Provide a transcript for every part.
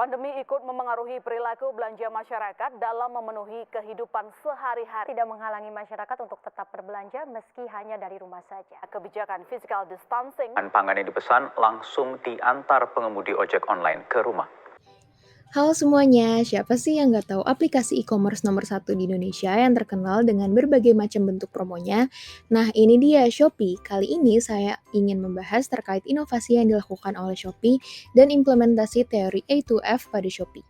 Pandemi ikut memengaruhi perilaku belanja masyarakat dalam memenuhi kehidupan sehari-hari. Tidak menghalangi masyarakat untuk tetap berbelanja meski hanya dari rumah saja. Kebijakan physical distancing Pangan yang dipesan langsung diantar pengemudi ojek online ke rumah. Halo semuanya, siapa sih yang nggak tahu aplikasi e-commerce nomor satu di Indonesia yang terkenal dengan berbagai macam bentuk promonya? Nah, ini dia Shopee. Kali ini saya ingin membahas terkait inovasi yang dilakukan oleh Shopee dan implementasi teori A2F pada Shopee.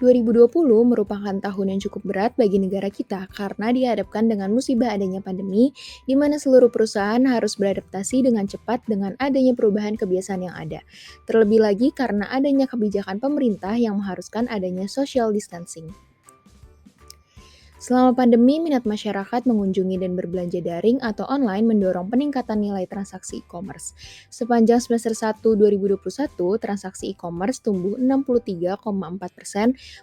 2020 merupakan tahun yang cukup berat bagi negara kita karena dihadapkan dengan musibah adanya pandemi, di mana seluruh perusahaan harus beradaptasi dengan cepat dengan adanya perubahan kebiasaan yang ada. Terlebih lagi karena adanya kebijakan pemerintah yang mengharuskan adanya social distancing. Selama pandemi, minat masyarakat mengunjungi dan berbelanja daring atau online mendorong peningkatan nilai transaksi e-commerce. Sepanjang semester 1 2021, transaksi e-commerce tumbuh 63,4%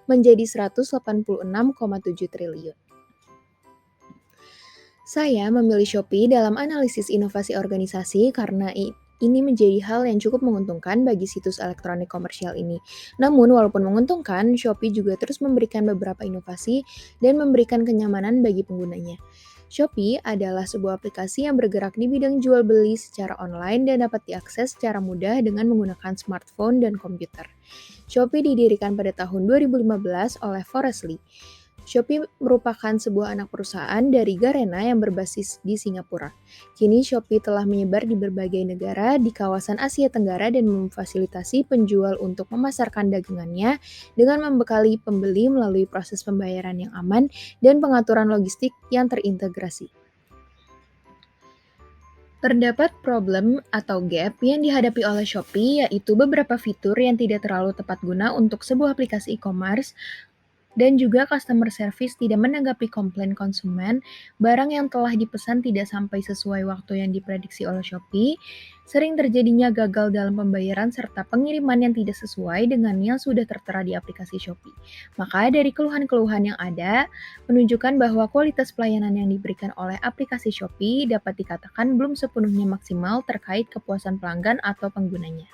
menjadi 186,7 triliun. Saya memilih Shopee dalam analisis inovasi organisasi karena ini menjadi hal yang cukup menguntungkan bagi situs elektronik komersial ini. Namun, walaupun menguntungkan, Shopee juga terus memberikan beberapa inovasi dan memberikan kenyamanan bagi penggunanya. Shopee adalah sebuah aplikasi yang bergerak di bidang jual beli secara online dan dapat diakses secara mudah dengan menggunakan smartphone dan komputer. Shopee didirikan pada tahun 2015 oleh Forrest Li. Shopee merupakan sebuah anak perusahaan dari Garena yang berbasis di Singapura. Kini Shopee telah menyebar di berbagai negara di kawasan Asia Tenggara dan memfasilitasi penjual untuk memasarkan dagangannya dengan membekali pembeli melalui proses pembayaran yang aman dan pengaturan logistik yang terintegrasi. Terdapat problem atau gap yang dihadapi oleh Shopee, yaitu beberapa fitur yang tidak terlalu tepat guna untuk sebuah aplikasi e-commerce, dan juga customer service tidak menanggapi komplain konsumen, barang yang telah dipesan tidak sampai sesuai waktu yang diprediksi oleh Shopee, sering terjadinya gagal dalam pembayaran serta pengiriman yang tidak sesuai dengan yang sudah tertera di aplikasi Shopee. Maka dari keluhan-keluhan yang ada, menunjukkan bahwa kualitas pelayanan yang diberikan oleh aplikasi Shopee dapat dikatakan belum sepenuhnya maksimal terkait kepuasan pelanggan atau penggunanya.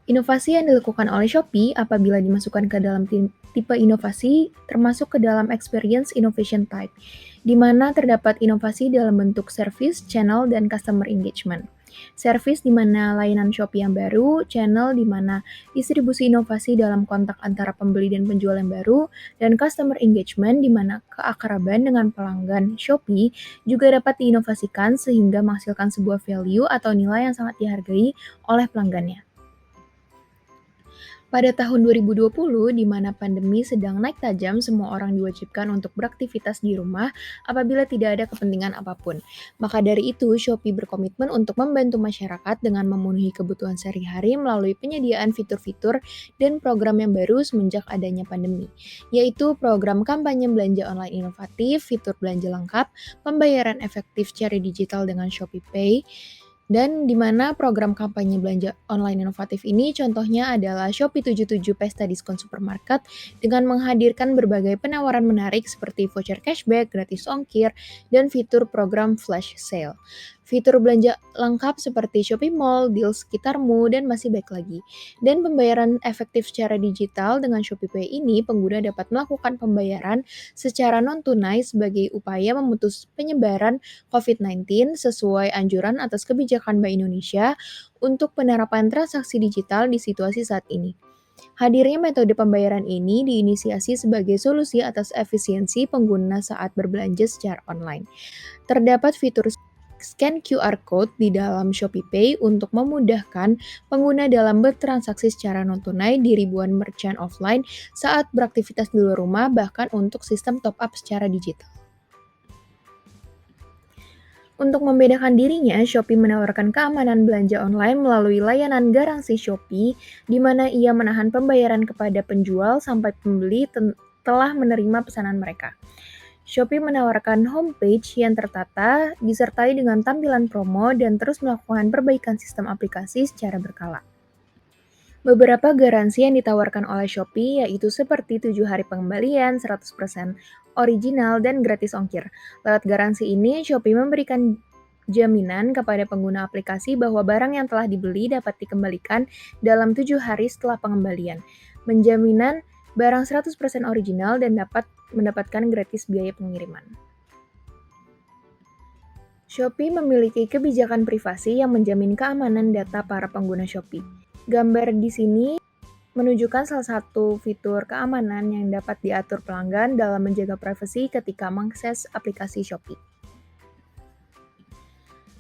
Inovasi yang dilakukan oleh Shopee apabila dimasukkan ke dalam tipe inovasi termasuk ke dalam Experience Innovation Type, di mana terdapat inovasi dalam bentuk service, channel, dan customer engagement. Service di mana layanan Shopee yang baru, channel di mana distribusi inovasi dalam kontak antara pembeli dan penjual yang baru, dan customer engagement di mana keakraban dengan pelanggan Shopee juga dapat diinovasikan sehingga menghasilkan sebuah value atau nilai yang sangat dihargai oleh pelanggannya. Pada tahun 2020, di mana pandemi sedang naik tajam, semua orang diwajibkan untuk beraktivitas di rumah apabila tidak ada kepentingan apapun. Maka dari itu, Shopee berkomitmen untuk membantu masyarakat dengan memenuhi kebutuhan sehari-hari melalui penyediaan fitur-fitur dan program yang baru semenjak adanya pandemi, yaitu program kampanye belanja online inovatif, fitur belanja lengkap, pembayaran efektif secara digital dengan Shopee Pay, dan di mana program kampanye belanja online inovatif ini contohnya adalah Shopee 77 Pesta Diskon Supermarket dengan menghadirkan berbagai penawaran menarik seperti voucher cashback, gratis ongkir, dan fitur program flash sale. Fitur belanja lengkap seperti Shopee Mall, deal sekitarmu, dan masih baik lagi. Dan pembayaran efektif secara digital dengan Shopee Pay ini pengguna dapat melakukan pembayaran secara non-tunai sebagai upaya memutus penyebaran COVID-19 sesuai anjuran atas kebijakan Bank Indonesia untuk penerapan transaksi digital di situasi saat ini. Hadirnya metode pembayaran ini diinisiasi sebagai solusi atas efisiensi pengguna saat berbelanja secara online. Terdapat fitur scan QR code di dalam Shopee Pay untuk memudahkan pengguna dalam bertransaksi secara non-tunai di ribuan merchant offline saat beraktivitas di luar rumah, bahkan untuk sistem top-up secara digital. Untuk membedakan dirinya, Shopee menawarkan keamanan belanja online melalui layanan garansi Shopee, di mana ia menahan pembayaran kepada penjual sampai pembeli telah menerima pesanan mereka. Shopee menawarkan homepage yang tertata, disertai dengan tampilan promo, dan terus melakukan perbaikan sistem aplikasi secara berkala. Beberapa garansi yang ditawarkan oleh Shopee yaitu seperti 7 hari pengembalian, 100% original, dan gratis ongkir. Lewat garansi ini, Shopee memberikan jaminan kepada pengguna aplikasi bahwa barang yang telah dibeli dapat dikembalikan dalam 7 hari setelah pengembalian. Menjaminan barang 100% original dan dapat mendapatkan gratis biaya pengiriman. Shopee memiliki kebijakan privasi yang menjamin keamanan data para pengguna Shopee. Gambar di sini menunjukkan salah satu fitur keamanan yang dapat diatur pelanggan dalam menjaga privasi ketika mengakses aplikasi Shopee.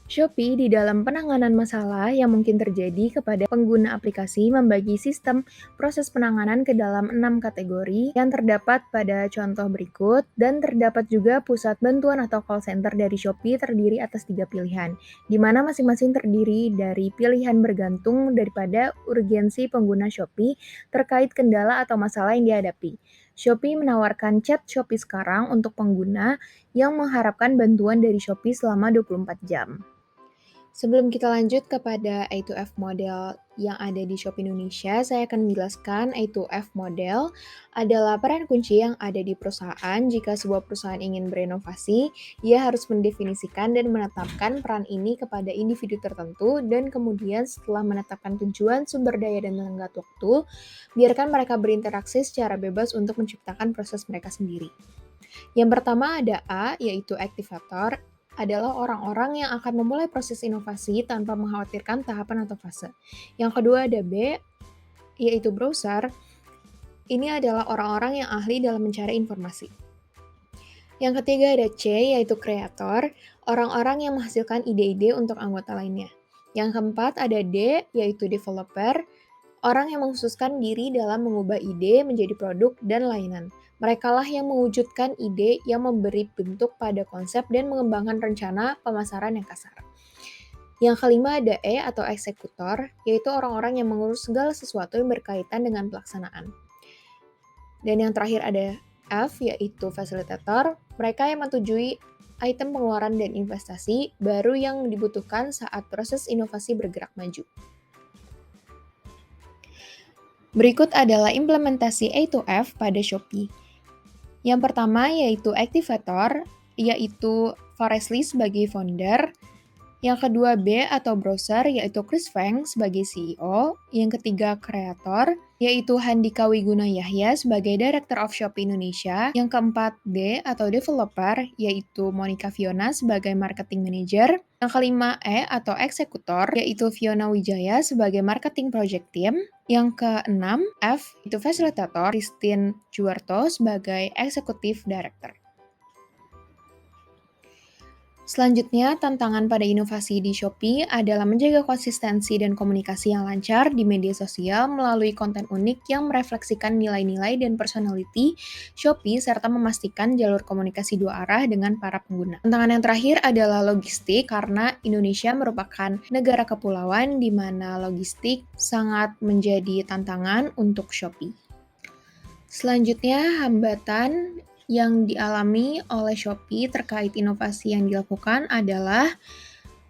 Shopee di dalam penanganan masalah yang mungkin terjadi kepada pengguna aplikasi membagi sistem proses penanganan ke dalam 6 kategori yang terdapat pada contoh berikut, dan terdapat juga pusat bantuan atau call center dari Shopee terdiri atas 3 pilihan, di mana masing-masing terdiri dari pilihan bergantung daripada urgensi pengguna Shopee terkait kendala atau masalah yang dihadapi. Shopee menawarkan chat Shopee sekarang untuk pengguna yang mengharapkan bantuan dari Shopee selama 24 jam. Sebelum kita lanjut kepada A2F model yang ada di Shopee Indonesia, saya akan menjelaskan A2F model adalah peran kunci yang ada di perusahaan. Jika sebuah perusahaan ingin berinovasi, ia harus mendefinisikan dan menetapkan peran ini kepada individu tertentu, dan kemudian setelah menetapkan tujuan, sumber daya, dan tenggat waktu, biarkan mereka berinteraksi secara bebas untuk menciptakan proses mereka sendiri. Yang pertama ada A, yaitu aktivator, adalah orang-orang yang akan memulai proses inovasi tanpa mengkhawatirkan tahapan atau fase. Yang kedua ada B, yaitu browser. Ini adalah orang-orang yang ahli dalam mencari informasi. Yang ketiga ada C, yaitu kreator, orang-orang yang menghasilkan ide-ide untuk anggota lainnya. Yang keempat ada D, yaitu developer, orang yang mengkhususkan diri dalam mengubah ide menjadi produk dan layanan. Merekalah yang mewujudkan ide yang memberi bentuk pada konsep dan mengembangkan rencana pemasaran yang kasar. Yang kelima ada E atau eksekutor, yaitu orang-orang yang mengurus segala sesuatu yang berkaitan dengan pelaksanaan. Dan yang terakhir ada F, yaitu fasilitator, mereka yang menyetujui item pengeluaran dan investasi baru yang dibutuhkan saat proses inovasi bergerak maju. Berikut adalah implementasi A2F pada Shopee. Yang pertama yaitu aktivator, yaitu Faresli sebagai founder. Yang kedua B atau browser, yaitu Chris Feng sebagai CEO. Yang ketiga kreator, yaitu Handika Wiguna Yahya sebagai Director of Shopee Indonesia. Yang keempat D atau developer, yaitu Monica Fiona sebagai Marketing Manager. Yang kelima E atau eksekutor, yaitu Fiona Wijaya sebagai Marketing Project Team. Yang keenam F itu fasilitator, Christine Juwarto sebagai Executive Director. Selanjutnya, tantangan pada inovasi di Shopee adalah menjaga konsistensi dan komunikasi yang lancar di media sosial melalui konten unik yang merefleksikan nilai-nilai dan personality Shopee serta memastikan jalur komunikasi dua arah dengan para pengguna. Tantangan yang terakhir adalah logistik, karena Indonesia merupakan negara kepulauan di mana logistik sangat menjadi tantangan untuk Shopee. Selanjutnya, hambatan yang dialami oleh Shopee terkait inovasi yang dilakukan adalah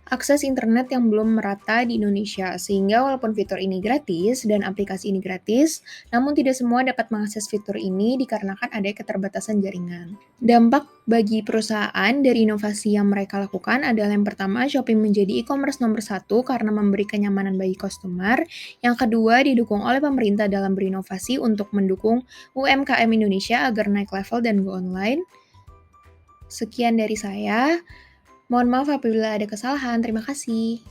akses internet yang belum merata di Indonesia, sehingga walaupun fitur ini gratis dan aplikasi ini gratis, namun tidak semua dapat mengakses fitur ini dikarenakan ada keterbatasan jaringan. Dampak bagi perusahaan dari inovasi yang mereka lakukan adalah yang pertama, Shopee menjadi e-commerce nomor 1 karena memberi kenyamanan bagi customer. Yang kedua, didukung oleh pemerintah dalam berinovasi untuk mendukung UMKM Indonesia agar naik level dan go online. Sekian dari saya. Mohon maaf apabila ada kesalahan. Terima kasih.